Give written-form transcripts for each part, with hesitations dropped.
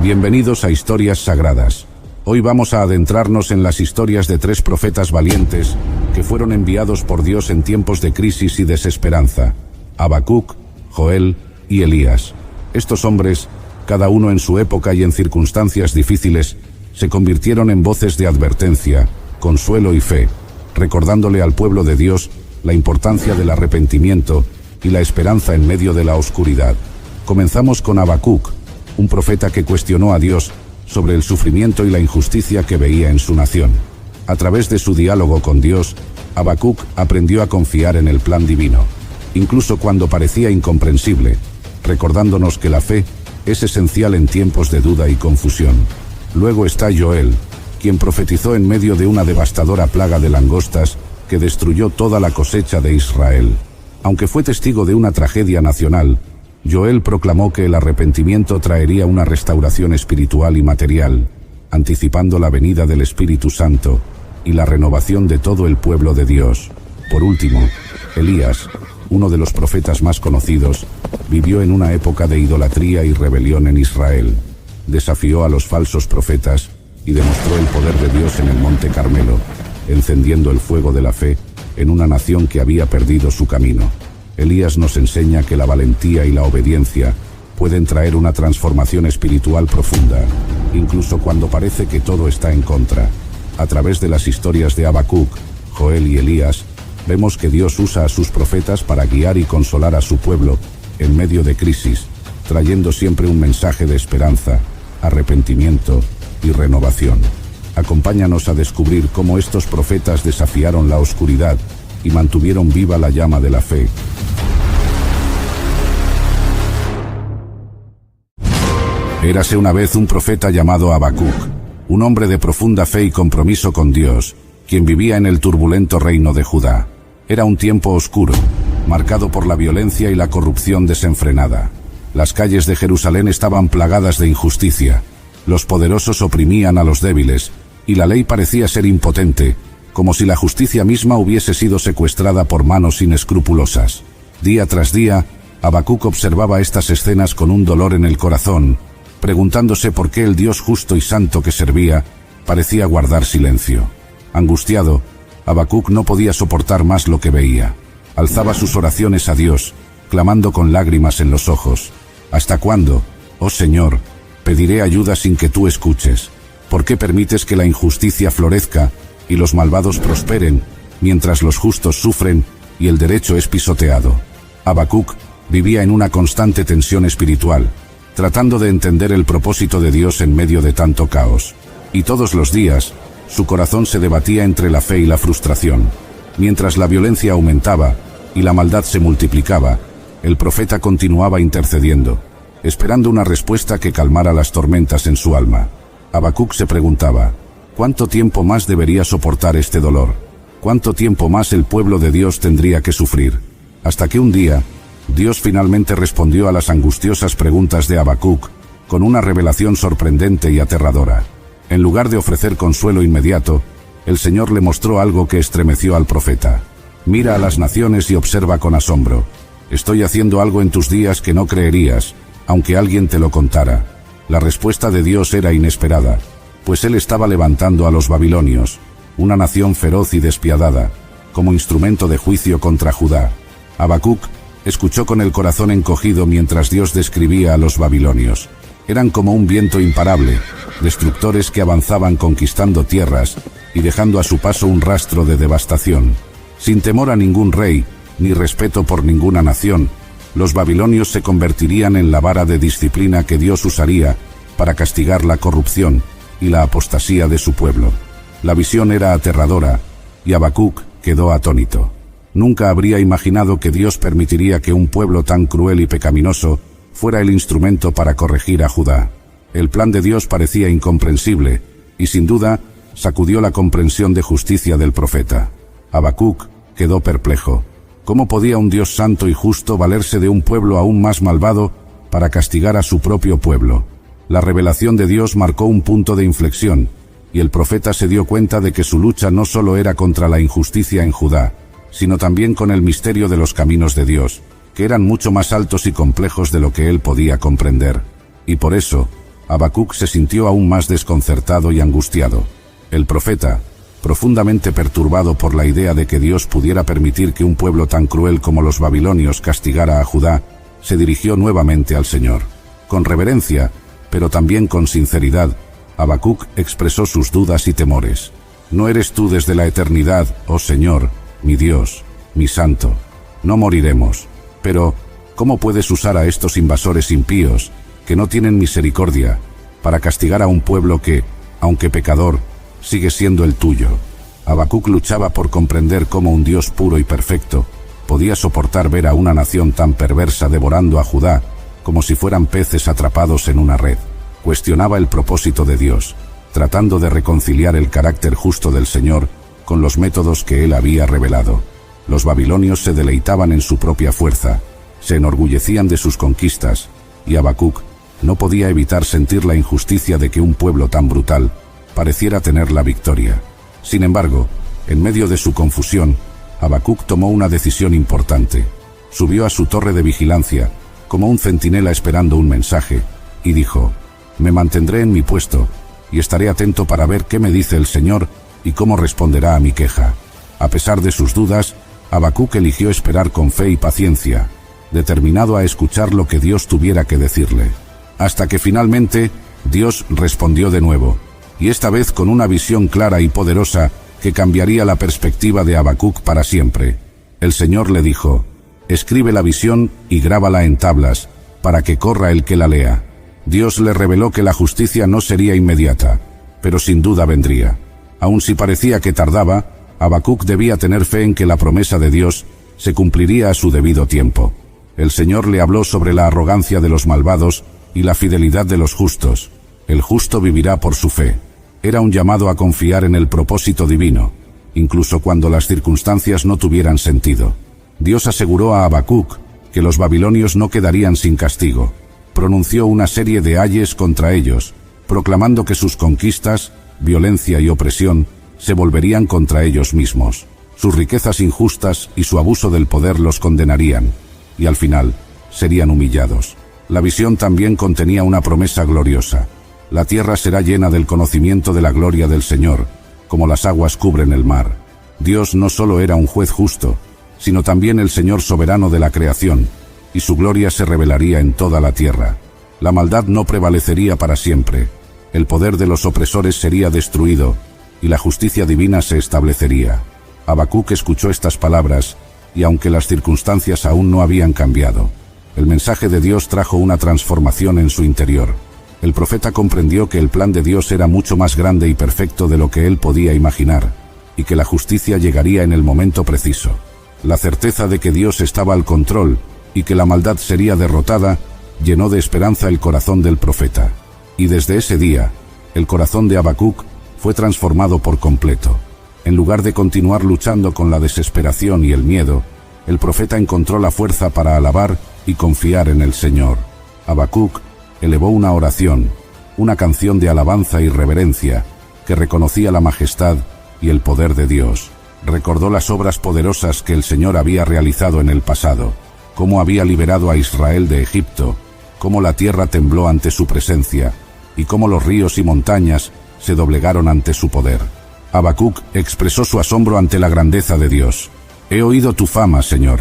Bienvenidos a Historias Sagradas. Hoy vamos a adentrarnos en las historias de 3 profetas valientes que fueron enviados por Dios en tiempos de crisis y desesperanza: Habacuc, Joel y Elías. Estos hombres, cada uno en su época y en circunstancias difíciles, se convirtieron en voces de advertencia, consuelo y fe, recordándole al pueblo de Dios la importancia del arrepentimiento y la esperanza en medio de la oscuridad. Comenzamos con Habacuc, un profeta que cuestionó a Dios sobre el sufrimiento y la injusticia que veía en su nación. A través de su diálogo con Dios, Habacuc aprendió a confiar en el plan divino, incluso cuando parecía incomprensible, recordándonos que la fe es esencial en tiempos de duda y confusión. Luego está Joel, quien profetizó en medio de una devastadora plaga de langostas que destruyó toda la cosecha de Israel. Aunque fue testigo de una tragedia nacional, Joel proclamó que el arrepentimiento traería una restauración espiritual y material, anticipando la venida del Espíritu Santo y la renovación de todo el pueblo de Dios. Por último, Elías, uno de los profetas más conocidos, vivió en una época de idolatría y rebelión en Israel. Desafió a los falsos profetas y demostró el poder de Dios en el Monte Carmelo, encendiendo el fuego de la fe en una nación que había perdido su camino. Elías nos enseña que la valentía y la obediencia pueden traer una transformación espiritual profunda, incluso cuando parece que todo está en contra. A través de las historias de Habacuc, Joel y Elías, vemos que Dios usa a sus profetas para guiar y consolar a su pueblo en medio de crisis, trayendo siempre un mensaje de esperanza, arrepentimiento y renovación. Acompáñanos a descubrir cómo estos profetas desafiaron la oscuridad y mantuvieron viva la llama de la fe. Érase una vez un profeta llamado Habacuc, un hombre de profunda fe y compromiso con Dios, quien vivía en el turbulento reino de Judá. Era un tiempo oscuro, marcado por la violencia y la corrupción desenfrenada. Las calles de Jerusalén estaban plagadas de injusticia. Los poderosos oprimían a los débiles, y la ley parecía ser impotente, como si la justicia misma hubiese sido secuestrada por manos inescrupulosas. Día tras día, Habacuc observaba estas escenas con un dolor en el corazón, preguntándose por qué el Dios justo y santo que servía parecía guardar silencio. Angustiado, Habacuc no podía soportar más lo que veía. Alzaba sus oraciones a Dios, clamando con lágrimas en los ojos: ¿Hasta cuándo, oh Señor, pediré ayuda sin que tú escuches? ¿Por qué permites que la injusticia florezca y los malvados prosperen, mientras los justos sufren y el derecho es pisoteado? Habacuc vivía en una constante tensión espiritual, tratando de entender el propósito de Dios en medio de tanto caos. Y todos los días, su corazón se debatía entre la fe y la frustración. Mientras la violencia aumentaba y la maldad se multiplicaba, el profeta continuaba intercediendo, esperando una respuesta que calmara las tormentas en su alma. Habacuc se preguntaba: ¿cuánto tiempo más debería soportar este dolor? ¿Cuánto tiempo más el pueblo de Dios tendría que sufrir? Hasta que un día, Dios finalmente respondió a las angustiosas preguntas de Habacuc con una revelación sorprendente y aterradora. En lugar de ofrecer consuelo inmediato, el Señor le mostró algo que estremeció al profeta. Mira a las naciones y observa con asombro. Estoy haciendo algo en tus días que no creerías, aunque alguien te lo contara. La respuesta de Dios era inesperada, pues Él estaba levantando a los babilonios, una nación feroz y despiadada, como instrumento de juicio contra Judá. Habacuc escuchó con el corazón encogido mientras Dios describía a los babilonios. Eran como un viento imparable, destructores que avanzaban conquistando tierras y dejando a su paso un rastro de devastación. Sin temor a ningún rey, ni respeto por ninguna nación, los babilonios se convertirían en la vara de disciplina que Dios usaría para castigar la corrupción y la apostasía de su pueblo. La visión era aterradora, y Habacuc quedó atónito. Nunca habría imaginado que Dios permitiría que un pueblo tan cruel y pecaminoso fuera el instrumento para corregir a Judá. El plan de Dios parecía incomprensible, y sin duda sacudió la comprensión de justicia del profeta. Habacuc quedó perplejo. ¿Cómo podía un Dios santo y justo valerse de un pueblo aún más malvado para castigar a su propio pueblo? La revelación de Dios marcó un punto de inflexión, y el profeta se dio cuenta de que su lucha no solo era contra la injusticia en Judá, sino también con el misterio de los caminos de Dios, que eran mucho más altos y complejos de lo que él podía comprender. Y por eso, Habacuc se sintió aún más desconcertado y angustiado. El profeta, profundamente perturbado por la idea de que Dios pudiera permitir que un pueblo tan cruel como los babilonios castigara a Judá, se dirigió nuevamente al Señor. Con reverencia, pero también con sinceridad, Habacuc expresó sus dudas y temores. «¿No eres tú desde la eternidad, oh Señor, mi Dios, mi Santo? No moriremos. Pero, ¿cómo puedes usar a estos invasores impíos, que no tienen misericordia, para castigar a un pueblo que, aunque pecador, sigue siendo el tuyo?» Habacuc luchaba por comprender cómo un Dios puro y perfecto podía soportar ver a una nación tan perversa devorando a Judá como si fueran peces atrapados en una red. Cuestionaba el propósito de Dios, tratando de reconciliar el carácter justo del Señor con los métodos que él había revelado. Los babilonios se deleitaban en su propia fuerza, se enorgullecían de sus conquistas, y Habacuc no podía evitar sentir la injusticia de que un pueblo tan brutal pareciera tener la victoria. Sin embargo, en medio de su confusión, Habacuc tomó una decisión importante. Subió a su torre de vigilancia, como un centinela esperando un mensaje, y dijo: «Me mantendré en mi puesto, y estaré atento para ver qué me dice el Señor y cómo responderá a mi queja». A pesar de sus dudas, Habacuc eligió esperar con fe y paciencia, determinado a escuchar lo que Dios tuviera que decirle. Hasta que finalmente, Dios respondió de nuevo, y esta vez con una visión clara y poderosa que cambiaría la perspectiva de Habacuc para siempre. El Señor le dijo: «Escribe la visión y grábala en tablas, para que corra el que la lea». Dios le reveló que la justicia no sería inmediata, pero sin duda vendría. Aun si parecía que tardaba, Habacuc debía tener fe en que la promesa de Dios se cumpliría a su debido tiempo. El Señor le habló sobre la arrogancia de los malvados y la fidelidad de los justos. El justo vivirá por su fe. Era un llamado a confiar en el propósito divino, incluso cuando las circunstancias no tuvieran sentido. Dios aseguró a Habacuc que los babilonios no quedarían sin castigo. Pronunció una serie de ayes contra ellos, proclamando que sus conquistas, violencia y opresión se volverían contra ellos mismos. Sus riquezas injustas y su abuso del poder los condenarían, y al final serían humillados. La visión también contenía una promesa gloriosa. La tierra será llena del conocimiento de la gloria del Señor, como las aguas cubren el mar. Dios no solo era un juez justo, sino también el Señor soberano de la creación, y su gloria se revelaría en toda la tierra. La maldad no prevalecería para siempre, el poder de los opresores sería destruido, y la justicia divina se establecería. Habacuc escuchó estas palabras, y aunque las circunstancias aún no habían cambiado, el mensaje de Dios trajo una transformación en su interior. El profeta comprendió que el plan de Dios era mucho más grande y perfecto de lo que él podía imaginar, y que la justicia llegaría en el momento preciso. La certeza de que Dios estaba al control y que la maldad sería derrotada llenó de esperanza el corazón del profeta. Y desde ese día, el corazón de Habacuc fue transformado por completo. En lugar de continuar luchando con la desesperación y el miedo, el profeta encontró la fuerza para alabar y confiar en el Señor. Habacuc elevó una oración, una canción de alabanza y reverencia, que reconocía la majestad y el poder de Dios. Recordó las obras poderosas que el Señor había realizado en el pasado, cómo había liberado a Israel de Egipto, cómo la tierra tembló ante su presencia, y cómo los ríos y montañas se doblegaron ante su poder. Habacuc expresó su asombro ante la grandeza de Dios. «He oído tu fama, Señor.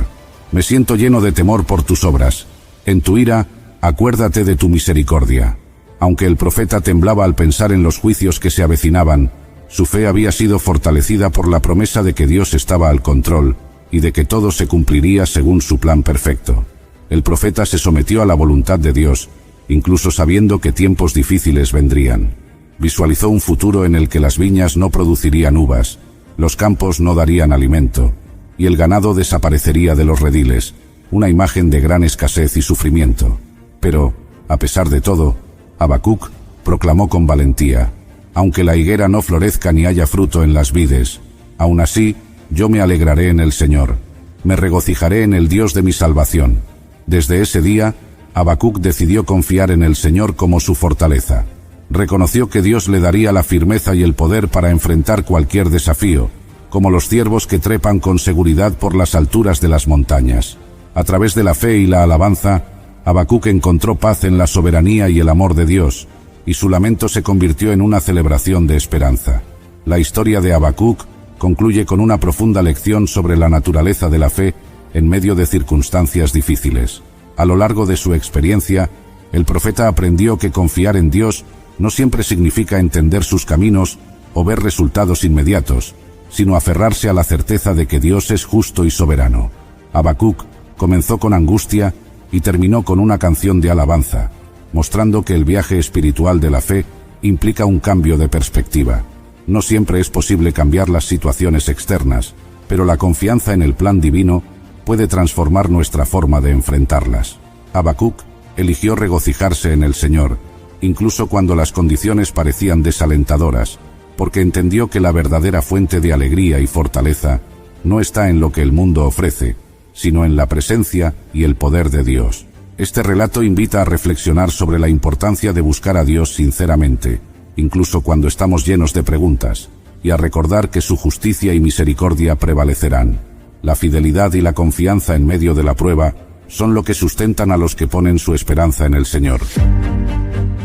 Me siento lleno de temor por tus obras. En tu ira, acuérdate de tu misericordia». Aunque el profeta temblaba al pensar en los juicios que se avecinaban, su fe había sido fortalecida por la promesa de que Dios estaba al control y de que todo se cumpliría según su plan perfecto. El profeta se sometió a la voluntad de Dios, incluso sabiendo que tiempos difíciles vendrían. Visualizó un futuro en el que las viñas no producirían uvas, los campos no darían alimento, y el ganado desaparecería de los rediles, una imagen de gran escasez y sufrimiento. Pero, a pesar de todo, Habacuc proclamó con valentía: «Aunque la higuera no florezca ni haya fruto en las vides, aún así yo me alegraré en el Señor, me regocijaré en el Dios de mi salvación». Desde ese día, Habacuc decidió confiar en el Señor como su fortaleza. Reconoció que Dios le daría la firmeza y el poder para enfrentar cualquier desafío, como los ciervos que trepan con seguridad por las alturas de las montañas. A través de la fe y la alabanza, Habacuc encontró paz en la soberanía y el amor de Dios, y su lamento se convirtió en una celebración de esperanza. La historia de Habacuc concluye con una profunda lección sobre la naturaleza de la fe en medio de circunstancias difíciles. A lo largo de su experiencia, el profeta aprendió que confiar en Dios no siempre significa entender sus caminos o ver resultados inmediatos, sino aferrarse a la certeza de que Dios es justo y soberano. Habacuc comenzó con angustia y terminó con una canción de alabanza, mostrando que el viaje espiritual de la fe implica un cambio de perspectiva. No siempre es posible cambiar las situaciones externas, pero la confianza en el plan divino puede transformar nuestra forma de enfrentarlas. Habacuc eligió regocijarse en el Señor, incluso cuando las condiciones parecían desalentadoras, porque entendió que la verdadera fuente de alegría y fortaleza no está en lo que el mundo ofrece, sino en la presencia y el poder de Dios. Este relato invita a reflexionar sobre la importancia de buscar a Dios sinceramente, incluso cuando estamos llenos de preguntas, y a recordar que su justicia y misericordia prevalecerán. La fidelidad y la confianza en medio de la prueba son lo que sustentan a los que ponen su esperanza en el Señor.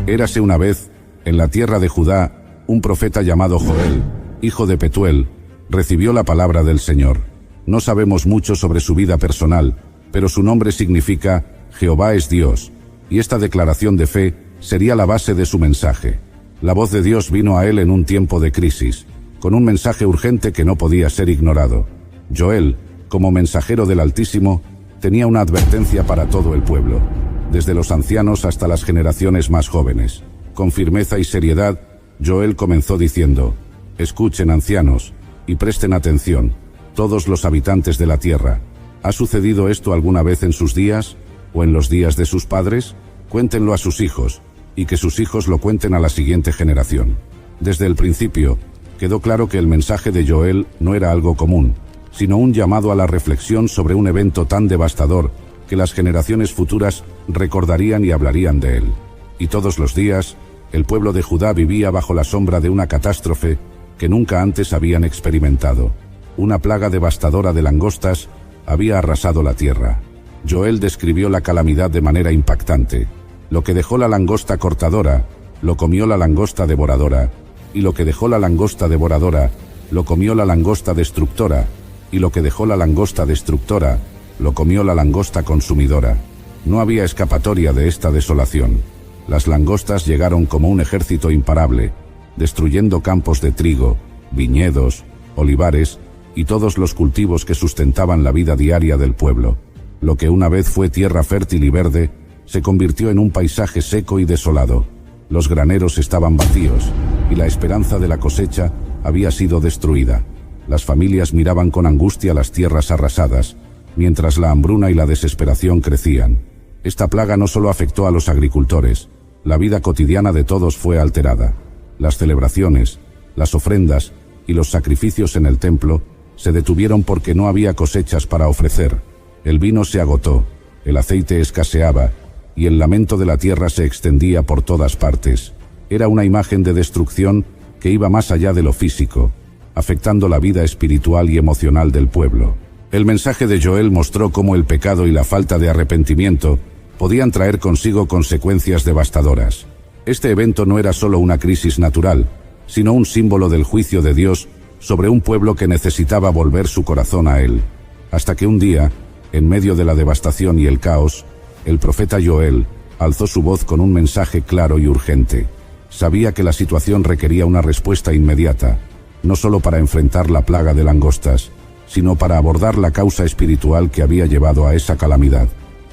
Érase una vez, en la tierra de Judá, un profeta llamado Joel, hijo de Petuel, recibió la palabra del Señor. No sabemos mucho sobre su vida personal, pero su nombre significa Jehová es Dios, y esta declaración de fe sería la base de su mensaje. La voz de Dios vino a él en un tiempo de crisis, con un mensaje urgente que no podía ser ignorado. Joel, como mensajero del Altísimo, tenía una advertencia para todo el pueblo, desde los ancianos hasta las generaciones más jóvenes. Con firmeza y seriedad, Joel comenzó diciendo: «Escuchen, ancianos, y presten atención, todos los habitantes de la tierra. ¿Ha sucedido esto alguna vez en sus días, o en los días de sus padres? Cuéntenlo a sus hijos, y que sus hijos lo cuenten a la siguiente generación». Desde el principio, quedó claro que el mensaje de Joel no era algo común, sino un llamado a la reflexión sobre un evento tan devastador que las generaciones futuras recordarían y hablarían de él. Y todos los días, el pueblo de Judá vivía bajo la sombra de una catástrofe que nunca antes habían experimentado. Una plaga devastadora de langostas había arrasado la tierra. Joel describió la calamidad de manera impactante. Lo que dejó la langosta cortadora, lo comió la langosta devoradora, y lo que dejó la langosta devoradora, lo comió la langosta destructora, y lo que dejó la langosta destructora, lo comió la langosta consumidora. No había escapatoria de esta desolación. Las langostas llegaron como un ejército imparable, destruyendo campos de trigo, viñedos, olivares y todos los cultivos que sustentaban la vida diaria del pueblo. Lo que una vez fue tierra fértil y verde, se convirtió en un paisaje seco y desolado. Los graneros estaban vacíos, y la esperanza de la cosecha había sido destruida. Las familias miraban con angustia las tierras arrasadas, mientras la hambruna y la desesperación crecían. Esta plaga no solo afectó a los agricultores, la vida cotidiana de todos fue alterada. Las celebraciones, las ofrendas y los sacrificios en el templo se detuvieron porque no había cosechas para ofrecer. El vino se agotó, el aceite escaseaba, y el lamento de la tierra se extendía por todas partes. Era una imagen de destrucción que iba más allá de lo físico, afectando la vida espiritual y emocional del pueblo. El mensaje de Joel mostró cómo el pecado y la falta de arrepentimiento podían traer consigo consecuencias devastadoras. Este evento no era solo una crisis natural, sino un símbolo del juicio de Dios sobre un pueblo que necesitaba volver su corazón a Él. Hasta que un día, en medio de la devastación y el caos, el profeta Joel alzó su voz con un mensaje claro y urgente. Sabía que la situación requería una respuesta inmediata, no solo para enfrentar la plaga de langostas, sino para abordar la causa espiritual que había llevado a esa calamidad.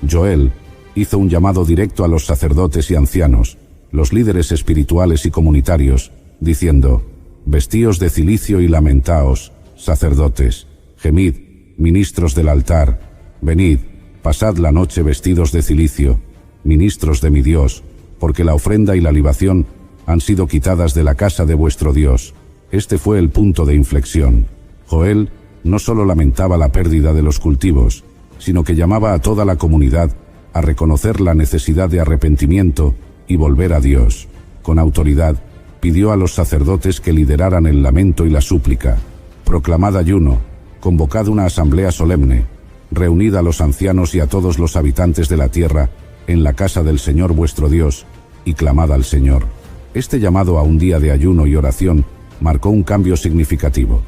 Joel hizo un llamado directo a los sacerdotes y ancianos, los líderes espirituales y comunitarios, diciendo: «Vestíos de cilicio y lamentaos, sacerdotes, gemid, ministros del altar, venid, pasad la noche vestidos de cilicio, ministros de mi Dios, porque la ofrenda y la libación han sido quitadas de la casa de vuestro Dios». Este fue el punto de inflexión. Joel no solo lamentaba la pérdida de los cultivos, sino que llamaba a toda la comunidad a reconocer la necesidad de arrepentimiento y volver a Dios. Con autoridad, pidió a los sacerdotes que lideraran el lamento y la súplica. Proclamad ayuno, convocad una asamblea solemne, reunid a los ancianos y a todos los habitantes de la tierra en la casa del Señor vuestro Dios, y clamad al Señor. Este llamado a un día de ayuno y oración marcó un cambio significativo.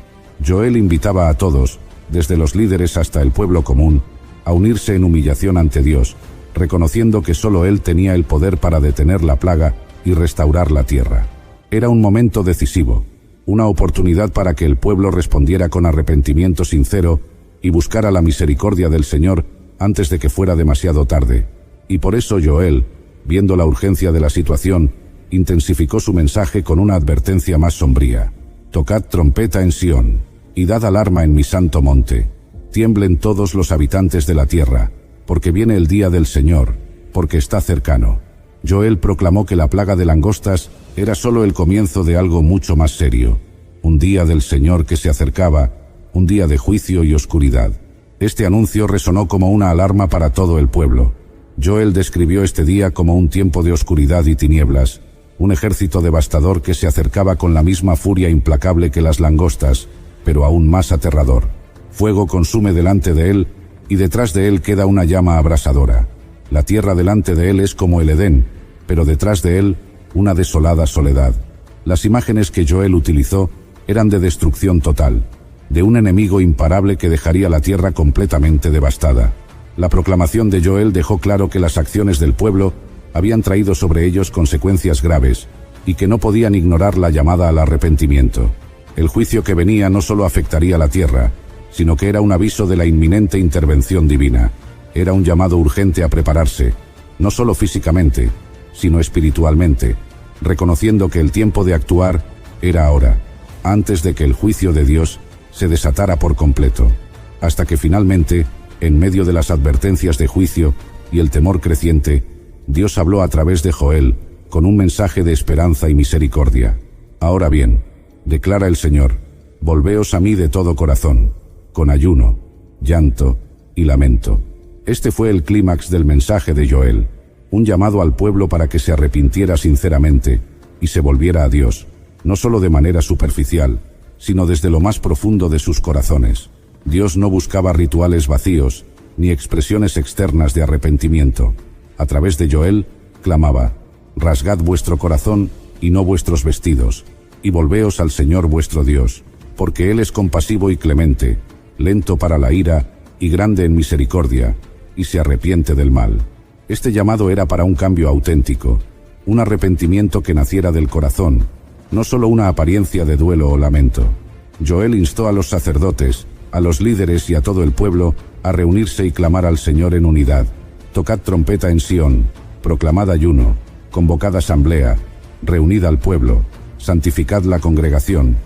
Joel invitaba a todos, desde los líderes hasta el pueblo común, a unirse en humillación ante Dios, reconociendo que solo Él tenía el poder para detener la plaga y restaurar la tierra. Era un momento decisivo, una oportunidad para que el pueblo respondiera con arrepentimiento sincero y buscara la misericordia del Señor antes de que fuera demasiado tarde. Y por eso Joel, viendo la urgencia de la situación, intensificó su mensaje con una advertencia más sombría. Tocad trompeta en Sión, y dad alarma en mi santo monte. Tiemblen todos los habitantes de la tierra, porque viene el día del Señor, porque está cercano. Joel proclamó que la plaga de langostas era solo el comienzo de algo mucho más serio. Un día del Señor que se acercaba, un día de juicio y oscuridad. Este anuncio resonó como una alarma para todo el pueblo. Joel describió este día como un tiempo de oscuridad y tinieblas, un ejército devastador que se acercaba con la misma furia implacable que las langostas, pero aún más aterrador. Fuego consume delante de él, y detrás de él queda una llama abrasadora. La tierra delante de él es como el Edén, pero detrás de él, una desolada soledad. Las imágenes que Joel utilizó eran de destrucción total, de un enemigo imparable que dejaría la tierra completamente devastada. La proclamación de Joel dejó claro que las acciones del pueblo habían traído sobre ellos consecuencias graves, y que no podían ignorar la llamada al arrepentimiento. El juicio que venía no solo afectaría la tierra, sino que era un aviso de la inminente intervención divina. Era un llamado urgente a prepararse, no solo físicamente, sino espiritualmente, reconociendo que el tiempo de actuar era ahora, antes de que el juicio de Dios se desatara por completo, hasta que finalmente, en medio de las advertencias de juicio y el temor creciente, Dios habló a través de Joel, con un mensaje de esperanza y misericordia. Ahora bien, declara el Señor, volveos a mí de todo corazón, con ayuno, llanto y lamento. Este fue el clímax del mensaje de Joel, un llamado al pueblo para que se arrepintiera sinceramente y se volviera a Dios, no solo de manera superficial, sino desde lo más profundo de sus corazones. Dios no buscaba rituales vacíos, ni expresiones externas de arrepentimiento. A través de Joel, clamaba, rasgad vuestro corazón y no vuestros vestidos, y volveos al Señor vuestro Dios, porque Él es compasivo y clemente, lento para la ira y grande en misericordia, y se arrepiente del mal. Este llamado era para un cambio auténtico, un arrepentimiento que naciera del corazón, no solo una apariencia de duelo o lamento. Joel instó a los sacerdotes, a los líderes y a todo el pueblo a reunirse y clamar al Señor en unidad. Tocad trompeta en Sión, proclamad ayuno, convocad asamblea, reunid al pueblo, santificad la congregación,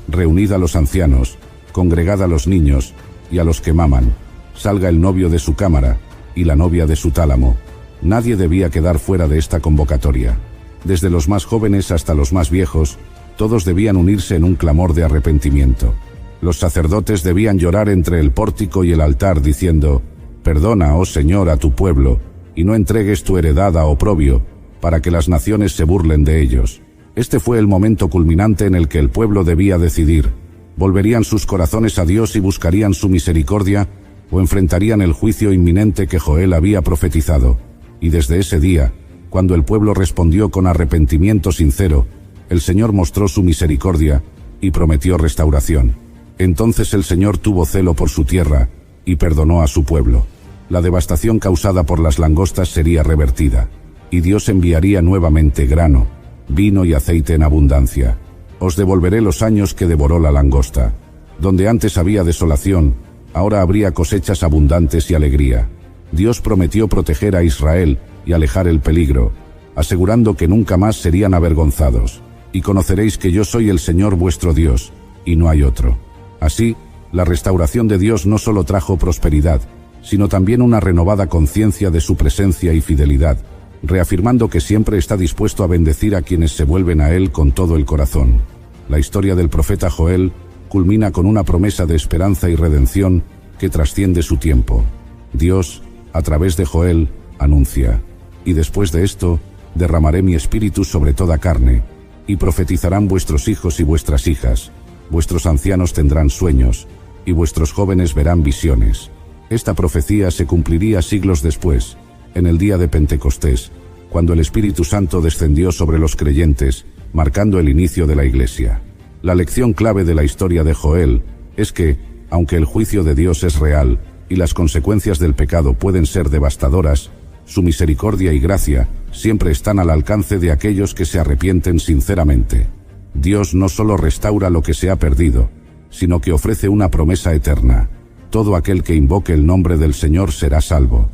reunid a los ancianos, congregad a los niños y a los que maman. Salga el novio de su cámara y la novia de su tálamo. Nadie debía quedar fuera de esta convocatoria. Desde los más jóvenes hasta los más viejos, todos debían unirse en un clamor de arrepentimiento. Los sacerdotes debían llorar entre el pórtico y el altar diciendo, «Perdona, oh Señor, a tu pueblo, y no entregues tu heredad a oprobio, para que las naciones se burlen de ellos». Este fue el momento culminante en el que el pueblo debía decidir. ¿Volverían sus corazones a Dios y buscarían su misericordia, o enfrentarían el juicio inminente que Joel había profetizado? Y desde ese día, cuando el pueblo respondió con arrepentimiento sincero, el Señor mostró su misericordia y prometió restauración. Entonces el Señor tuvo celo por su tierra y perdonó a su pueblo. La devastación causada por las langostas sería revertida, y Dios enviaría nuevamente grano, vino y aceite en abundancia. Os devolveré los años que devoró la langosta. Donde antes había desolación, ahora habría cosechas abundantes y alegría. Dios prometió proteger a Israel y alejar el peligro, asegurando que nunca más serían avergonzados. Y conoceréis que yo soy el Señor vuestro Dios, y no hay otro. Así, la restauración de Dios no solo trajo prosperidad, sino también una renovada conciencia de su presencia y fidelidad, reafirmando que siempre está dispuesto a bendecir a quienes se vuelven a Él con todo el corazón. La historia del profeta Joel culmina con una promesa de esperanza y redención que trasciende su tiempo. Dios, a través de Joel, anuncia, «Y después de esto, derramaré mi espíritu sobre toda carne, y profetizarán vuestros hijos y vuestras hijas, vuestros ancianos tendrán sueños, y vuestros jóvenes verán visiones». Esta profecía se cumpliría siglos después, en el día de Pentecostés, cuando el Espíritu Santo descendió sobre los creyentes marcando el inicio de la Iglesia. La lección clave de la historia de Joel es que, aunque el juicio de Dios es real y las consecuencias del pecado pueden ser devastadoras, su misericordia y gracia siempre están al alcance de aquellos que se arrepienten sinceramente. Dios no solo restaura lo que se ha perdido, sino que ofrece una promesa eterna. Todo aquel que invoque el nombre del Señor será salvo.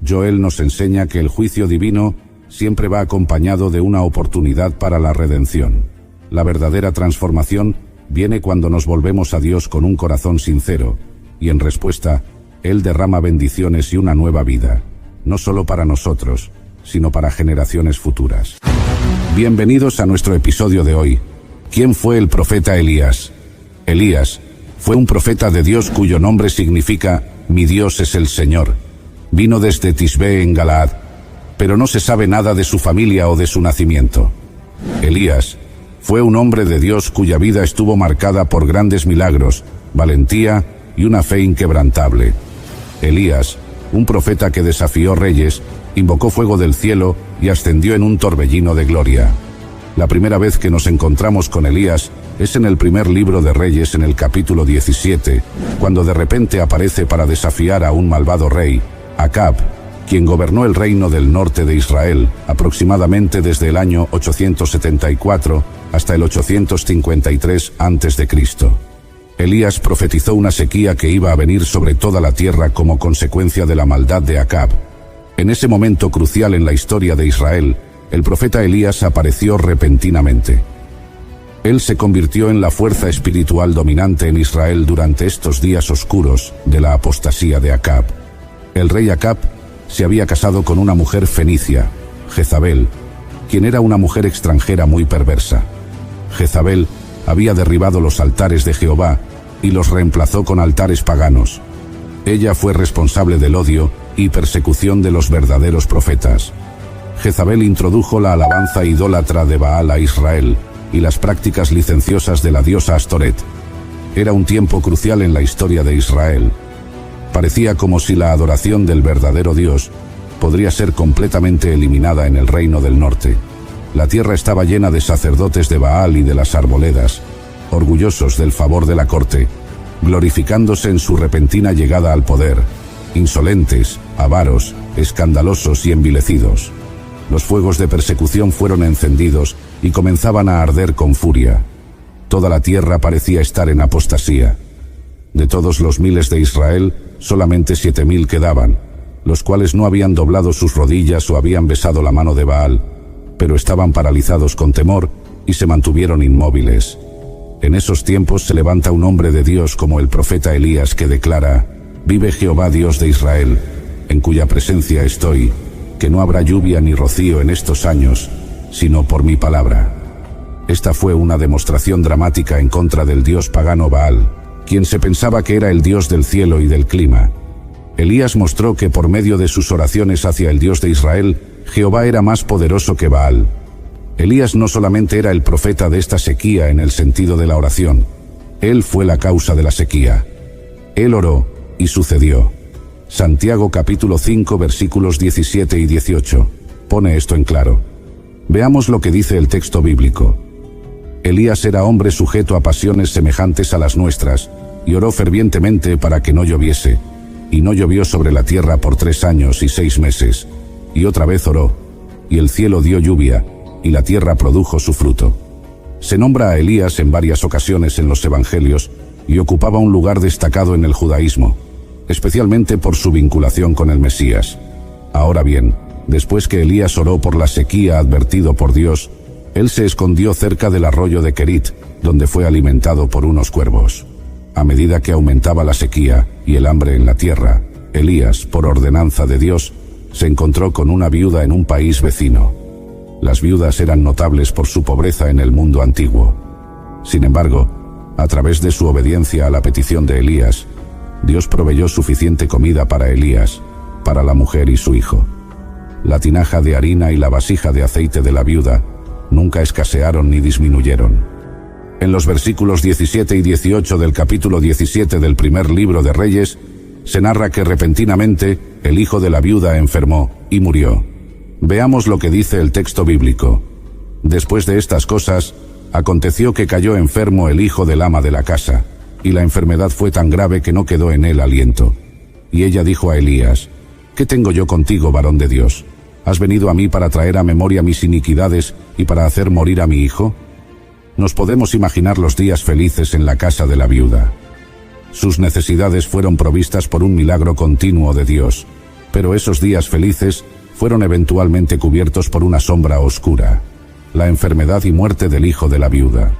Joel nos enseña que el juicio divino siempre va acompañado de una oportunidad para la redención. La verdadera transformación viene cuando nos volvemos a Dios con un corazón sincero, y en respuesta, Él derrama bendiciones y una nueva vida, no solo para nosotros, sino para generaciones futuras. Bienvenidos a nuestro episodio de hoy. ¿Quién fue el profeta Elías? Elías fue un profeta de Dios cuyo nombre significa «Mi Dios es el Señor». Vino desde Tisbe en Galaad, pero no se sabe nada de su familia o de su nacimiento. Elías fue un hombre de Dios cuya vida estuvo marcada por grandes milagros, valentía y una fe inquebrantable. Elías, un profeta que desafió reyes, invocó fuego del cielo y ascendió en un torbellino de gloria. La primera vez que nos encontramos con Elías es en el primer libro de Reyes, en el capítulo 17, cuando de repente aparece para desafiar a un malvado rey, Acab, quien gobernó el reino del norte de Israel, aproximadamente desde el año 874 hasta el 853 a.C. Elías profetizó una sequía que iba a venir sobre toda la tierra como consecuencia de la maldad de Acab. En ese momento crucial en la historia de Israel, el profeta Elías apareció repentinamente. Él se convirtió en la fuerza espiritual dominante en Israel durante estos días oscuros de la apostasía de Acab. El rey Acab se había casado con una mujer fenicia, Jezabel, quien era una mujer extranjera muy perversa. Jezabel había derribado los altares de Jehová y los reemplazó con altares paganos. Ella fue responsable del odio y persecución de los verdaderos profetas. Jezabel introdujo la alabanza idólatra de Baal a Israel y las prácticas licenciosas de la diosa Astoret. Era un tiempo crucial en la historia de Israel. Parecía como si la adoración del verdadero Dios podría ser completamente eliminada en el reino del norte. La tierra estaba llena de sacerdotes de Baal y de las arboledas, orgullosos del favor de la corte, glorificándose en su repentina llegada al poder, insolentes, avaros, escandalosos y envilecidos. Los fuegos de persecución fueron encendidos y comenzaban a arder con furia. Toda la tierra parecía estar en apostasía. De todos los miles de Israel, solamente 7,000 quedaban, los cuales no habían doblado sus rodillas o habían besado la mano de Baal, pero estaban paralizados con temor y se mantuvieron inmóviles. En esos tiempos se levanta un hombre de Dios como el profeta Elías que declara: «Vive Jehová Dios de Israel, en cuya presencia estoy, que no habrá lluvia ni rocío en estos años, sino por mi palabra». Esta fue una demostración dramática en contra del dios pagano Baal, quien se pensaba que era el dios del cielo y del clima. Elías mostró que por medio de sus oraciones hacia el Dios de Israel, Jehová era más poderoso que Baal. Elías no solamente era el profeta de esta sequía en el sentido de la oración, él fue la causa de la sequía. Él oró, y sucedió. Santiago capítulo 5 versículos 17 y 18 pone esto en claro. Veamos lo que dice el texto bíblico. Elías era hombre sujeto a pasiones semejantes a las nuestras, y oró fervientemente para que no lloviese. Y no llovió sobre la tierra por 3 años y 6 meses. Y otra vez oró, y el cielo dio lluvia, y la tierra produjo su fruto. Se nombra a Elías en varias ocasiones en los evangelios, y ocupaba un lugar destacado en el judaísmo, especialmente por su vinculación con el Mesías. Ahora bien, después que Elías oró por la sequía advertido por Dios, él se escondió cerca del arroyo de Kerit, donde fue alimentado por unos cuervos. A medida que aumentaba la sequía y el hambre en la tierra, Elías, por ordenanza de Dios, se encontró con una viuda en un país vecino. Las viudas eran notables por su pobreza en el mundo antiguo. Sin embargo, a través de su obediencia a la petición de Elías, Dios proveyó suficiente comida para Elías, para la mujer y su hijo. La tinaja de harina y la vasija de aceite de la viuda nunca escasearon ni disminuyeron. En los versículos 17 y 18 del capítulo 17 del primer libro de Reyes, se narra que repentinamente el hijo de la viuda enfermó y murió. Veamos lo que dice el texto bíblico. Después de estas cosas, aconteció que cayó enfermo el hijo del ama de la casa, y la enfermedad fue tan grave que no quedó en él aliento. Y ella dijo a Elías: ¿Qué tengo yo contigo, varón de Dios? ¿Has venido a mí para traer a memoria mis iniquidades y para hacer morir a mi hijo? Nos podemos imaginar los días felices en la casa de la viuda. Sus necesidades fueron provistas por un milagro continuo de Dios, pero esos días felices fueron eventualmente cubiertos por una sombra oscura: la enfermedad y muerte del hijo de la viuda.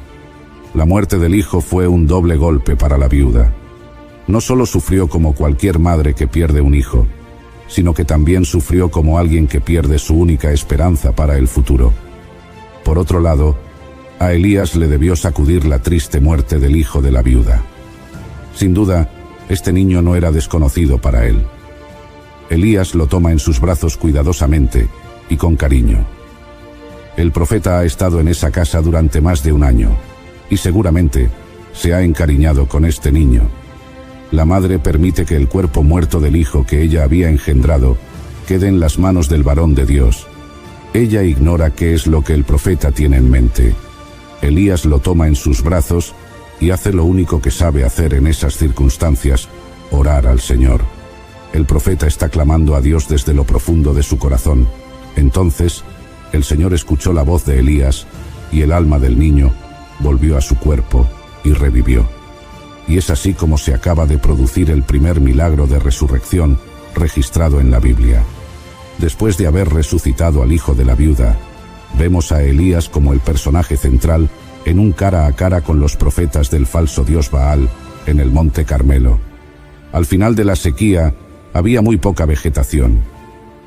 La muerte del hijo fue un doble golpe para la viuda. No solo sufrió como cualquier madre que pierde un hijo, sino que también sufrió como alguien que pierde su única esperanza para el futuro. Por otro lado, a Elías le debió sacudir la triste muerte del hijo de la viuda. Sin duda, este niño no era desconocido para él. Elías lo toma en sus brazos cuidadosamente y con cariño. El profeta ha estado en esa casa durante más de un año, y seguramente se ha encariñado con este niño. La madre permite que el cuerpo muerto del hijo que ella había engendrado quede en las manos del varón de Dios. Ella ignora qué es lo que el profeta tiene en mente. Elías lo toma en sus brazos y hace lo único que sabe hacer en esas circunstancias: orar al Señor. El profeta está clamando a Dios desde lo profundo de su corazón. Entonces, el Señor escuchó la voz de Elías, y el alma del niño volvió a su cuerpo y revivió. Y es así como se acaba de producir el primer milagro de resurrección registrado en la Biblia. Después de haber resucitado al hijo de la viuda, vemos a Elías como el personaje central en un cara a cara con los profetas del falso dios Baal en el monte Carmelo. Al final de la sequía había muy poca vegetación.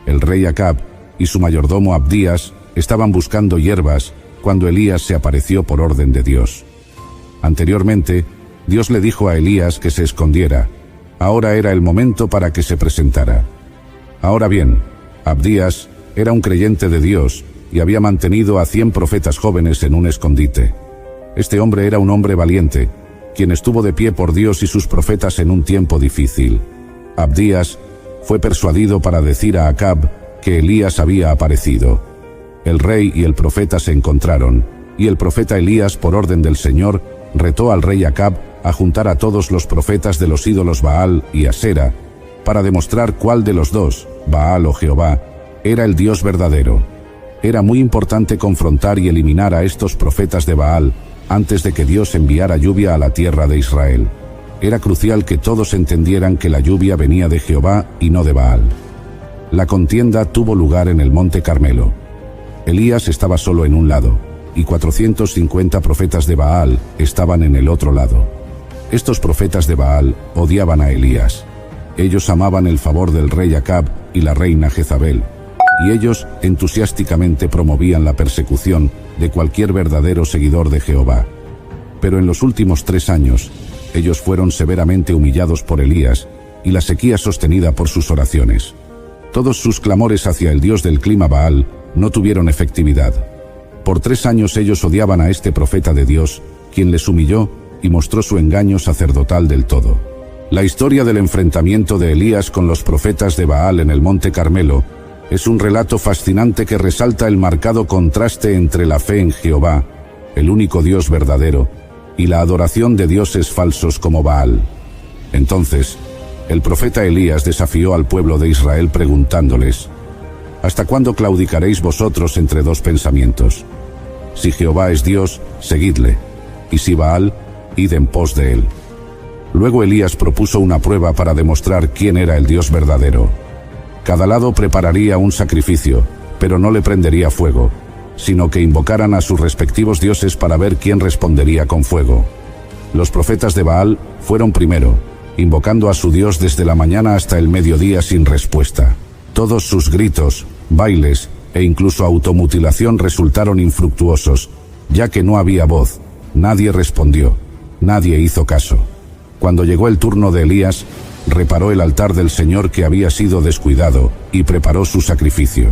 El rey Acab y su mayordomo Abdías estaban buscando hierbas cuando Elías se apareció por orden de Dios. Anteriormente, Dios le dijo a Elías que se escondiera. Ahora era el momento para que se presentara. Ahora bien, Abdías era un creyente de Dios y había mantenido a 100 profetas jóvenes en un escondite. Este hombre era un hombre valiente, quien estuvo de pie por Dios y sus profetas en un tiempo difícil. Abdías fue persuadido para decir a Acab que Elías había aparecido. El rey y el profeta se encontraron, y el profeta Elías, por orden del Señor, retó al rey Acab a juntar a todos los profetas de los ídolos Baal y Asera, para demostrar cuál de los dos, Baal o Jehová, era el Dios verdadero. Era muy importante confrontar y eliminar a estos profetas de Baal antes de que Dios enviara lluvia a la tierra de Israel. Era crucial que todos entendieran que la lluvia venía de Jehová y no de Baal. La contienda tuvo lugar en el monte Carmelo. Elías estaba solo en un lado, y 450 profetas de Baal estaban en el otro lado. Estos profetas de Baal odiaban a Elías. Ellos amaban el favor del rey Acab y la reina Jezabel, y ellos entusiásticamente promovían la persecución de cualquier verdadero seguidor de Jehová. Pero en los últimos 3 años, ellos fueron severamente humillados por Elías y la sequía sostenida por sus oraciones. Todos sus clamores hacia el dios del clima Baal no tuvieron efectividad. Por 3 años ellos odiaban a este profeta de Dios, quien les humilló y mostró su engaño sacerdotal del todo. La historia del enfrentamiento de Elías con los profetas de Baal en el monte Carmelo es un relato fascinante que resalta el marcado contraste entre la fe en Jehová, el único Dios verdadero, y la adoración de dioses falsos como Baal. Entonces, el profeta Elías desafió al pueblo de Israel preguntándoles: ¿hasta cuándo claudicaréis vosotros entre 2 pensamientos? Si Jehová es Dios, seguidle, y si Baal, id en pos de él. Luego Elías propuso una prueba para demostrar quién era el Dios verdadero. Cada lado prepararía un sacrificio, pero no le prendería fuego, sino que invocaran a sus respectivos dioses para ver quién respondería con fuego. Los profetas de Baal fueron primero, invocando a su Dios desde la mañana hasta el mediodía sin respuesta. Todos sus gritos, bailes e incluso automutilación resultaron infructuosos, ya que no había voz, nadie respondió, nadie hizo caso. Cuando llegó el turno de Elías, reparó el altar del Señor que había sido descuidado y preparó su sacrificio.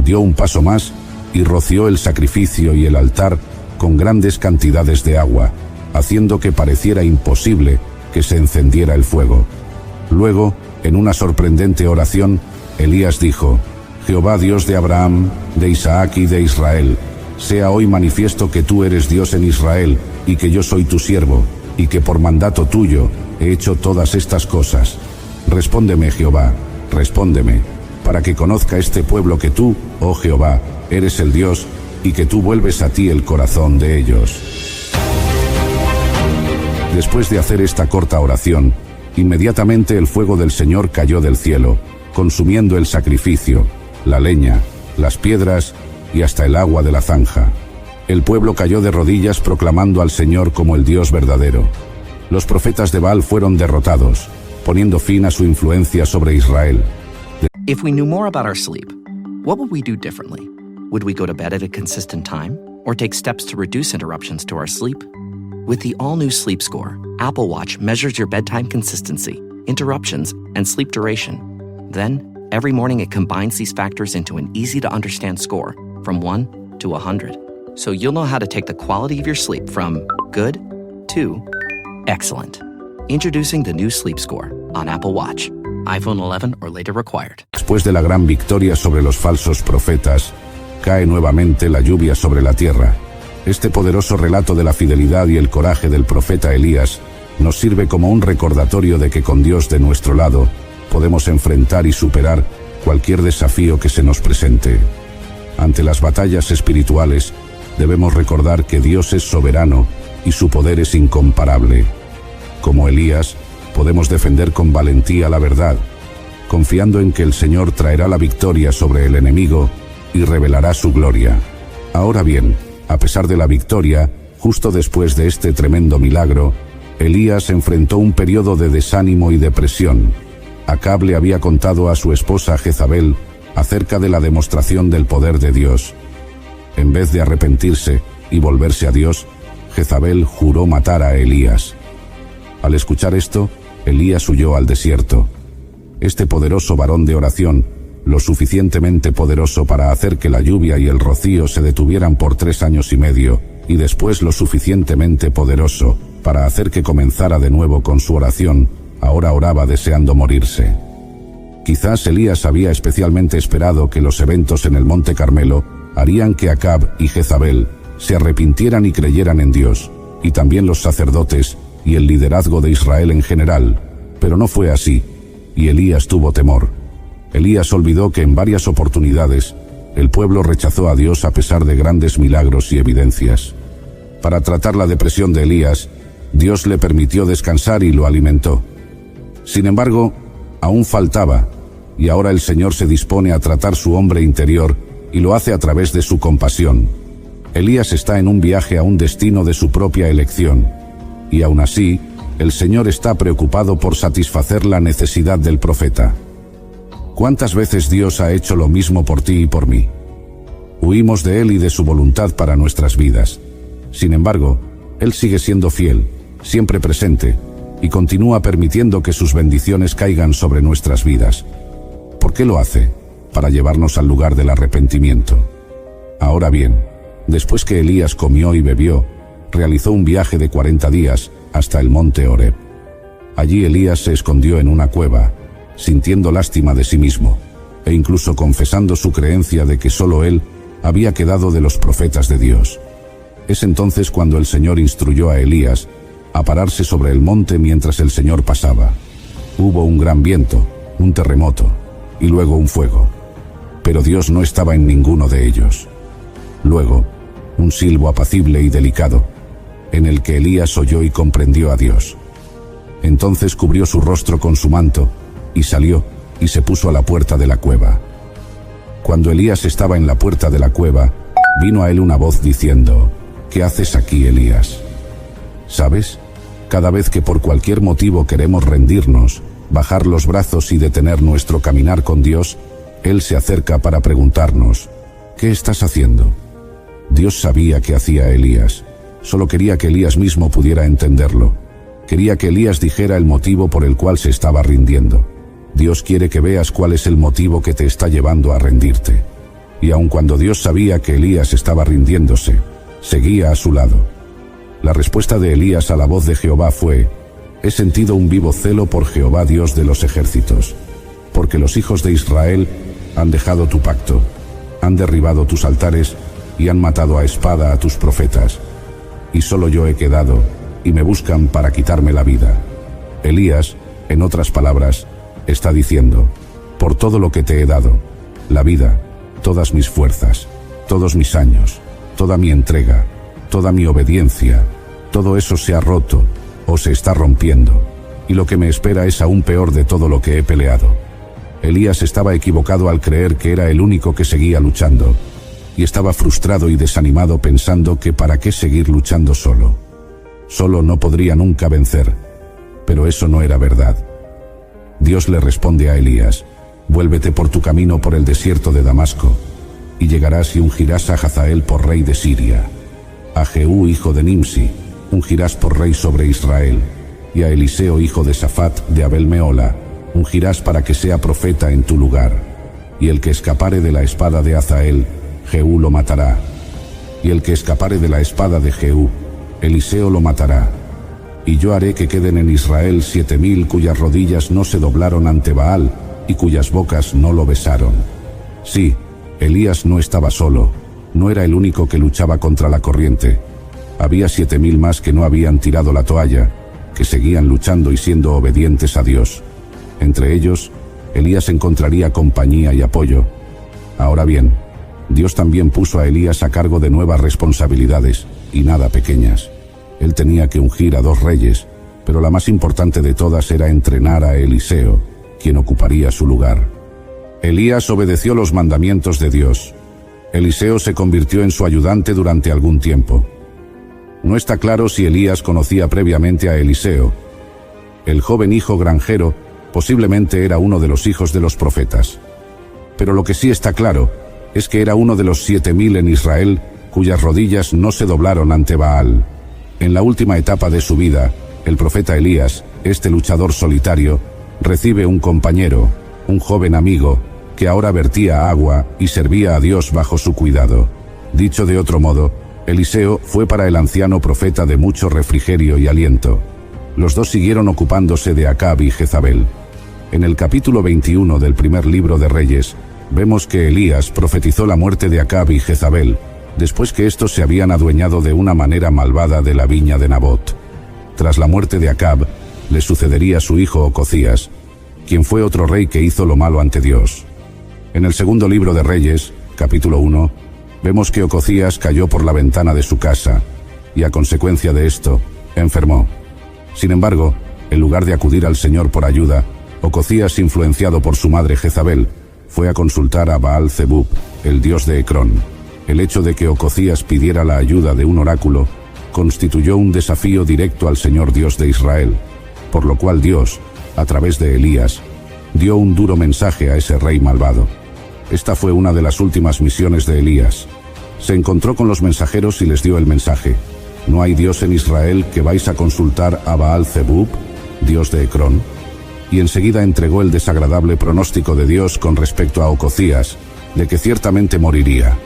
Dio un paso más y roció el sacrificio y el altar con grandes cantidades de agua, haciendo que pareciera imposible que se encendiera el fuego. Luego, en una sorprendente oración, Elías dijo: Jehová Dios de Abraham, de Isaac y de Israel, sea hoy manifiesto que tú eres Dios en Israel, y que yo soy tu siervo, y que por mandato tuyo he hecho todas estas cosas. Respóndeme, Jehová, respóndeme, para que conozca este pueblo que tú, oh Jehová, eres el Dios, y que tú vuelves a ti el corazón de ellos. Después de hacer esta corta oración, inmediatamente el fuego del Señor cayó del cielo, consumiendo el sacrificio, la leña, las piedras y hasta el agua de la zanja. El pueblo cayó de rodillas proclamando al Señor como el Dios verdadero. Los profetas de Baal fueron derrotados, poniendo fin a su influencia sobre Israel. If we knew more about our sleep, what would we do differently? Would we go to bed at a consistent time, or take steps to reduce interruptions to our sleep? With the all-new Sleep Score, Apple Watch measures your bedtime consistency, interruptions, and sleep duration. Then, every morning it combines these factors into an easy-to-understand score from 1 to 100. So you'll know how to take the quality of your sleep from good to excellent. Introducing the new Sleep Score on Apple Watch. iPhone 11 or later required. Después de la gran victoria sobre los falsos profetas, cae nuevamente la lluvia sobre la tierra. Este poderoso relato de la fidelidad y el coraje del profeta Elías nos sirve como un recordatorio de que con Dios de nuestro lado podemos enfrentar y superar cualquier desafío que se nos presente. Ante las batallas espirituales, debemos recordar que Dios es soberano y su poder es incomparable. Como Elías, podemos defender con valentía la verdad, confiando en que el Señor traerá la victoria sobre el enemigo y revelará su gloria. Ahora bien, a pesar de la victoria, justo después de este tremendo milagro, Elías enfrentó un periodo de desánimo y depresión. Acab le había contado a su esposa Jezabel acerca de la demostración del poder de Dios. En vez de arrepentirse y volverse a Dios, Jezabel juró matar a Elías. Al escuchar esto, Elías huyó al desierto. Este poderoso varón de oración, lo suficientemente poderoso para hacer que la lluvia y el rocío se detuvieran por 3 años y medio, y después lo suficientemente poderoso para hacer que comenzara de nuevo con su oración, ahora oraba deseando morirse. Quizás Elías había especialmente esperado que los eventos en el Monte Carmelo harían que Acab y Jezabel se arrepintieran y creyeran en Dios, y también los sacerdotes y el liderazgo de Israel en general, pero no fue así, y Elías tuvo temor. Elías olvidó que en varias oportunidades el pueblo rechazó a Dios a pesar de grandes milagros y evidencias. Para tratar la depresión de Elías, Dios le permitió descansar y lo alimentó. Sin embargo, aún faltaba, y ahora el Señor se dispone a tratar su hombre interior y lo hace a través de su compasión. Elías está en un viaje a un destino de su propia elección, y aún así, el Señor está preocupado por satisfacer la necesidad del profeta. ¿Cuántas veces Dios ha hecho lo mismo por ti y por mí? Huimos de Él y de su voluntad para nuestras vidas. Sin embargo, Él sigue siendo fiel, siempre presente, y continúa permitiendo que sus bendiciones caigan sobre nuestras vidas. ¿Por qué lo hace? Para llevarnos al lugar del arrepentimiento. Ahora bien, después que Elías comió y bebió, realizó un viaje de 40 días hasta el monte Horeb. Allí Elías se escondió en una cueva, sintiendo lástima de sí mismo, e incluso confesando su creencia de que solo él había quedado de los profetas de Dios. Es entonces cuando el Señor instruyó a Elías a pararse sobre el monte mientras el Señor pasaba. Hubo un gran viento, un terremoto, y luego un fuego. Pero Dios no estaba en ninguno de ellos. Luego, un silbo apacible y delicado, en el que Elías oyó y comprendió a Dios. Entonces cubrió su rostro con su manto, y salió, y se puso a la puerta de la cueva. Cuando Elías estaba en la puerta de la cueva, vino a él una voz diciendo: ¿Qué haces aquí, Elías? ¿Sabes? Cada vez que por cualquier motivo queremos rendirnos, bajar los brazos y detener nuestro caminar con Dios, Él se acerca para preguntarnos: ¿qué estás haciendo? Dios sabía qué hacía Elías. Solo quería que Elías mismo pudiera entenderlo. Quería que Elías dijera el motivo por el cual se estaba rindiendo. Dios quiere que veas cuál es el motivo que te está llevando a rendirte. Y aun cuando Dios sabía que Elías estaba rindiéndose, seguía a su lado. La respuesta de Elías a la voz de Jehová fue: he sentido un vivo celo por Jehová Dios de los ejércitos, porque los hijos de Israel han dejado tu pacto, han derribado tus altares y han matado a espada a tus profetas. Y solo yo he quedado, y me buscan para quitarme la vida. Elías, en otras palabras, está diciendo: por todo lo que te he dado, la vida, todas mis fuerzas, todos mis años, toda mi entrega, toda mi obediencia, todo eso se ha roto, o se está rompiendo, y lo que me espera es aún peor de todo lo que he peleado. Elías estaba equivocado al creer que era el único que seguía luchando, y estaba frustrado y desanimado pensando que para qué seguir luchando solo. Solo no podría nunca vencer, pero eso no era verdad. Dios le responde a Elías: vuélvete por tu camino por el desierto de Damasco, y llegarás y ungirás a Hazael por rey de Siria, a Jehú hijo de Nimsi ungirás por rey sobre Israel, y a Eliseo hijo de Safat de Abel-Mehola ungirás para que sea profeta en tu lugar, y el que escapare de la espada de Hazael, Jehú lo matará, y el que escapare de la espada de Jehú, Eliseo lo matará. Y yo haré que queden en Israel 7000 cuyas rodillas no se doblaron ante Baal, y cuyas bocas no lo besaron. Sí, Elías no estaba solo, no era el único que luchaba contra la corriente. Había 7000 más que no habían tirado la toalla, que seguían luchando y siendo obedientes a Dios. Entre ellos, Elías encontraría compañía y apoyo. Ahora bien, Dios también puso a Elías a cargo de nuevas responsabilidades, y nada pequeñas. Él tenía que ungir a 2 reyes, pero la más importante de todas era entrenar a Eliseo, quien ocuparía su lugar. Elías obedeció los mandamientos de Dios. Eliseo se convirtió en su ayudante durante algún tiempo. No está claro si Elías conocía previamente a Eliseo. El joven hijo granjero posiblemente era uno de los hijos de los profetas. Pero lo que sí está claro es que era uno de los 7000 en Israel cuyas rodillas no se doblaron ante Baal. En la última etapa de su vida, el profeta Elías, este luchador solitario, recibe un compañero, un joven amigo, que ahora vertía agua y servía a Dios bajo su cuidado. Dicho de otro modo, Eliseo fue para el anciano profeta de mucho refrigerio y aliento. Los dos siguieron ocupándose de Acab y Jezabel. En el capítulo 21 del primer libro de Reyes, vemos que Elías profetizó la muerte de Acab y Jezabel, después que estos se habían adueñado de una manera malvada de la viña de Nabot. Tras la muerte de Acab, le sucedería su hijo Ocozías, quien fue otro rey que hizo lo malo ante Dios. En el segundo libro de Reyes, capítulo 1, vemos que Ocozías cayó por la ventana de su casa, y a consecuencia de esto, enfermó. Sin embargo, en lugar de acudir al Señor por ayuda, Ocozías, influenciado por su madre Jezabel, fue a consultar a Baal-Zebub, el dios de Ecrón. El hecho de que Ocozías pidiera la ayuda de un oráculo constituyó un desafío directo al Señor Dios de Israel, por lo cual Dios, a través de Elías, dio un duro mensaje a ese rey malvado. Esta fue una de las últimas misiones de Elías. Se encontró con los mensajeros y les dio el mensaje: ¿no hay Dios en Israel que vais a consultar a Baal-Zebub, dios de Ecrón? Y enseguida entregó el desagradable pronóstico de Dios con respecto a Ocozías, de que ciertamente moriría.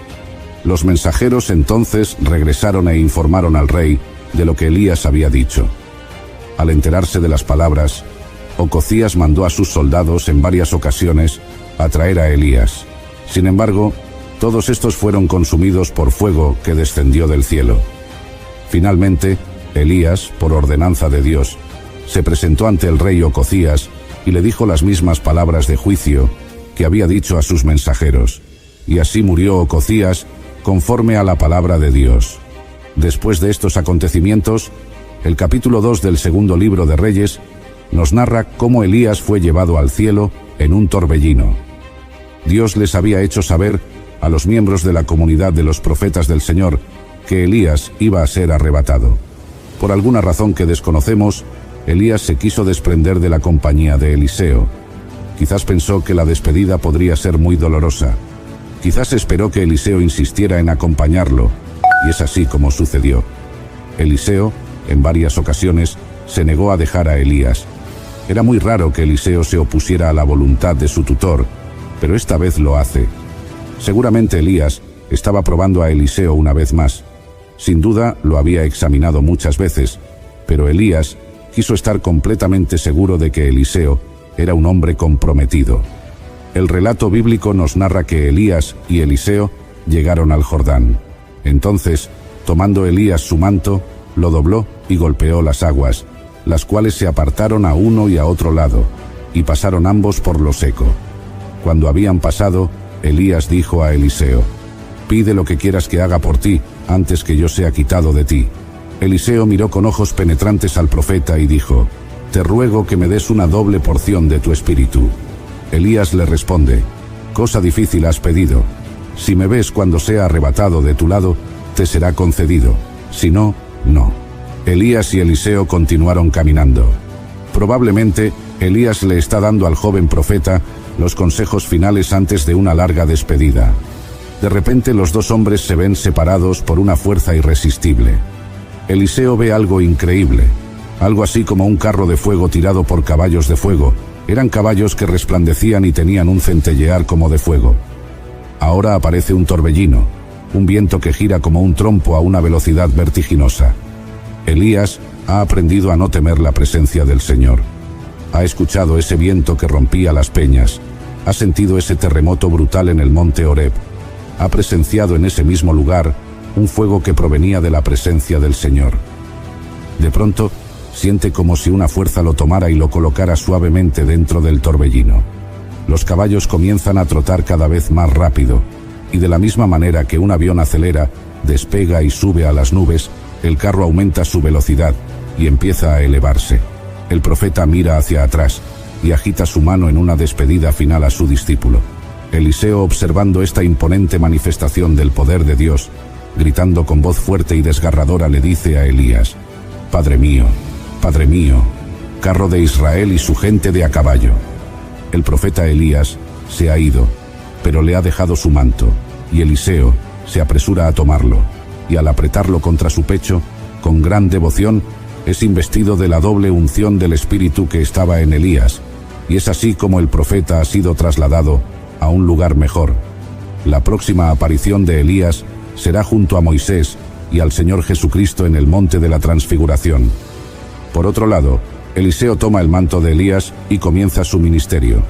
Los mensajeros entonces regresaron e informaron al rey de lo que Elías había dicho. Al enterarse de las palabras, Ocozías mandó a sus soldados en varias ocasiones a traer a Elías. Sin embargo, todos estos fueron consumidos por fuego que descendió del cielo. Finalmente, Elías, por ordenanza de Dios, se presentó ante el rey Ocozías y le dijo las mismas palabras de juicio que había dicho a sus mensajeros. Y así murió Ocozías conforme a la palabra de Dios. Después de estos acontecimientos, el capítulo 2 del segundo libro de Reyes nos narra cómo Elías fue llevado al cielo en un torbellino. Dios les había hecho saber a los miembros de la comunidad de los profetas del Señor que Elías iba a ser arrebatado. Por alguna razón que desconocemos, Elías se quiso desprender de la compañía de Eliseo. Quizás pensó que la despedida podría ser muy dolorosa. Quizás esperó que Eliseo insistiera en acompañarlo, y es así como sucedió. Eliseo, en varias ocasiones, se negó a dejar a Elías. Era muy raro que Eliseo se opusiera a la voluntad de su tutor, pero esta vez lo hace. Seguramente Elías estaba probando a Eliseo una vez más. Sin duda lo había examinado muchas veces, pero Elías quiso estar completamente seguro de que Eliseo era un hombre comprometido. El relato bíblico nos narra que Elías y Eliseo llegaron al Jordán. Entonces, tomando Elías su manto, lo dobló y golpeó las aguas, las cuales se apartaron a uno y a otro lado, y pasaron ambos por lo seco. Cuando habían pasado, Elías dijo a Eliseo: «Pide lo que quieras que haga por ti, antes que yo sea quitado de ti». Eliseo miró con ojos penetrantes al profeta y dijo: «Te ruego que me des una doble porción de tu espíritu». Elías le responde: «Cosa difícil has pedido. Si me ves cuando sea arrebatado de tu lado, te será concedido. Si no, no». Elías y Eliseo continuaron caminando. Probablemente, Elías le está dando al joven profeta los consejos finales antes de una larga despedida. De repente los dos hombres se ven separados por una fuerza irresistible. Eliseo ve algo increíble, algo así como un carro de fuego tirado por caballos de fuego. Eran caballos que resplandecían y tenían un centellear como de fuego. Ahora aparece un torbellino, un viento que gira como un trompo a una velocidad vertiginosa. Elías ha aprendido a no temer la presencia del Señor. Ha escuchado ese viento que rompía las peñas, ha sentido ese terremoto brutal en el monte Horeb, ha presenciado en ese mismo lugar un fuego que provenía de la presencia del Señor. De pronto, siente como si una fuerza lo tomara y lo colocara suavemente dentro del torbellino. Los caballos comienzan a trotar cada vez más rápido, y de la misma manera que un avión acelera, despega y sube a las nubes, el carro aumenta su velocidad y empieza a elevarse. El profeta mira hacia atrás y agita su mano en una despedida final a su discípulo. Eliseo, observando esta imponente manifestación del poder de Dios, gritando con voz fuerte y desgarradora, le dice a Elías: Padre mío, carro de Israel y su gente de a caballo». El profeta Elías se ha ido, pero le ha dejado su manto, y Eliseo se apresura a tomarlo, y al apretarlo contra su pecho, con gran devoción, es investido de la doble unción del Espíritu que estaba en Elías, y es así como el profeta ha sido trasladado a un lugar mejor. La próxima aparición de Elías será junto a Moisés y al Señor Jesucristo en el monte de la Transfiguración. Por otro lado, Eliseo toma el manto de Elías y comienza su ministerio.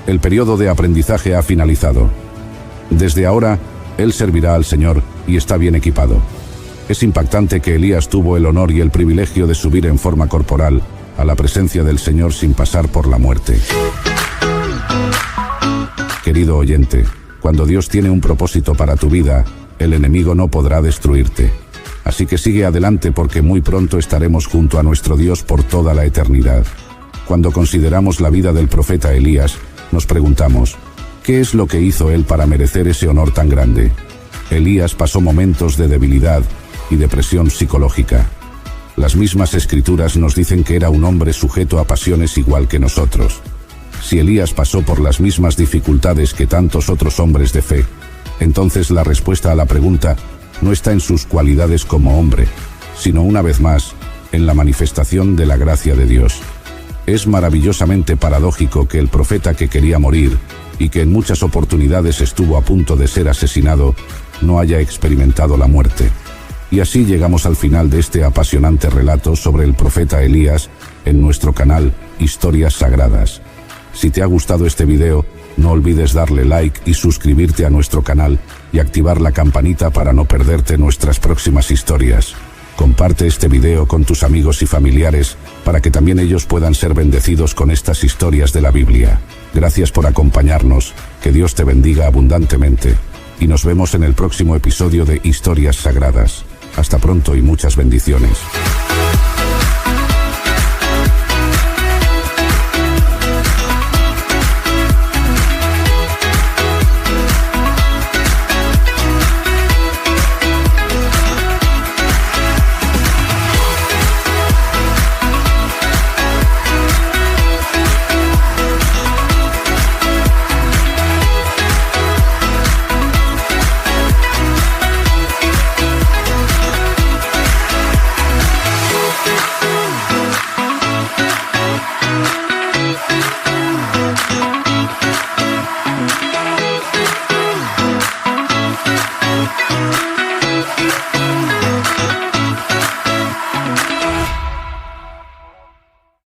El periodo de aprendizaje ha finalizado. Desde ahora, él servirá al Señor y está bien equipado. Es impactante que Elías tuvo el honor y el privilegio de subir en forma corporal a la presencia del Señor sin pasar por la muerte. Querido oyente, cuando Dios tiene un propósito para tu vida, el enemigo no podrá destruirte. Así que sigue adelante, porque muy pronto estaremos junto a nuestro Dios por toda la eternidad. Cuando consideramos la vida del profeta Elías, nos preguntamos: ¿qué es lo que hizo él para merecer ese honor tan grande? Elías pasó momentos de debilidad y depresión psicológica. Las mismas escrituras nos dicen que era un hombre sujeto a pasiones igual que nosotros. Si Elías pasó por las mismas dificultades que tantos otros hombres de fe, entonces la respuesta a la pregunta no está en sus cualidades como hombre, sino una vez más en la manifestación de la gracia de Dios. Es maravillosamente paradójico que el profeta que quería morir y que en muchas oportunidades estuvo a punto de ser asesinado, no haya experimentado la muerte. Y así llegamos al final de este apasionante relato sobre el profeta Elías en nuestro canal Historias Sagradas. Si te ha gustado este video, no olvides darle like y suscribirte a nuestro canal y activar la campanita para no perderte nuestras próximas historias. Comparte este video con tus amigos y familiares para que también ellos puedan ser bendecidos con estas historias de la Biblia. Gracias por acompañarnos, que Dios te bendiga abundantemente, y nos vemos en el próximo episodio de Historias Sagradas. Hasta pronto y muchas bendiciones.